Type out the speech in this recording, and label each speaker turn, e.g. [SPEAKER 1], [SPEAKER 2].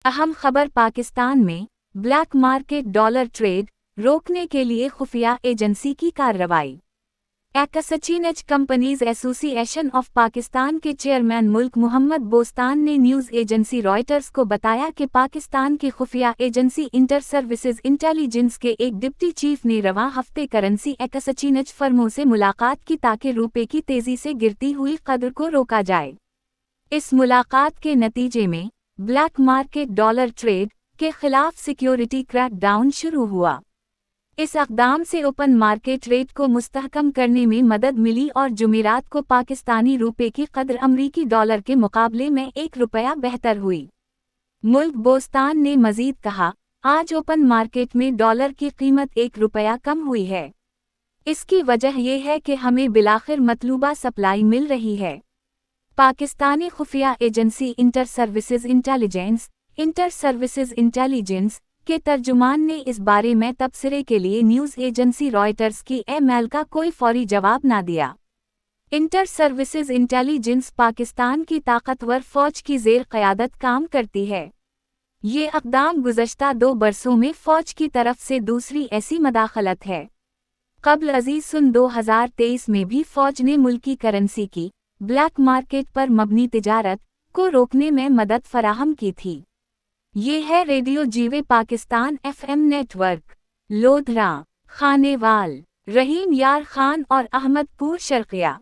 [SPEAKER 1] अहम खबर पाकिस्तान में ब्लैक मार्केट डॉलर ट्रेड रोकने के लिए खुफिया एजेंसी की कार्रवाई। Exchange companies association of Pakistan के चेयरमैन मुल्क मोहम्मद बोस्तान ने न्यूज़ एजेंसी रॉयटर्स को बताया कि पाकिस्तान की खुफिया एजेंसी इंटर सर्विसेज इंटेलिजेंस के एक डिप्टी चीफ ने रवां हफ्ते करेंसी एक्सचेंज फर्मों से मुलाकात की ताकि रुपये की तेजी से गिरती हुई कदर को रोका जाए। इस मुलाकात के नतीजे में ब्लैक मार्केट डॉलर ट्रेड के खिलाफ सिक्योरिटी क्रैकडाउन शुरू हुआ। इस इक़दाम से ओपन मार्केट रेट को मुस्तहकम करने में मदद मिली और जुमेरात को पाकिस्तानी रुपये की कदर अमरीकी डॉलर के मुकाबले में ₹1 बेहतर हुई। मुल्क बोस्तान ने मजीद कहा, आज ओपन मार्केट में डॉलर की कीमत ₹1 कम हुई है। इसकी वजह यह है कि हमें बिलाखिर मतलूबा सप्लाई मिल रही है। पाकिस्तानी खुफिया एजेंसी इंटर सर्विसेज इंटेलिजेंस के तर्जुमान ने इस बारे में तबसरे के लिए न्यूज़ एजेंसी रॉयटर्स की ईमेल का कोई फौरी जवाब न दिया। इंटर सर्विसेज इंटेलिजेंस पाकिस्तान की ताकतवर फौज की ज़ेर क़यादत काम करती है। ये इक़दाम गुज़श्ता 2 बरसों में फौज की तरफ से दूसरी ऐसी मदाखलत है। क़ब्ल अज़ीज़ सन 2023 में भी फौज ने मुल्की करेंसी की ब्लैक मार्केट पर मबनी तिजारत को रोकने में मदद फराहम की थी। ये है रेडियो जीवे पाकिस्तान FM नेटवर्क। लोधरा, खानेवाल, रहीम यार खान और अहमदपुर शर्किया।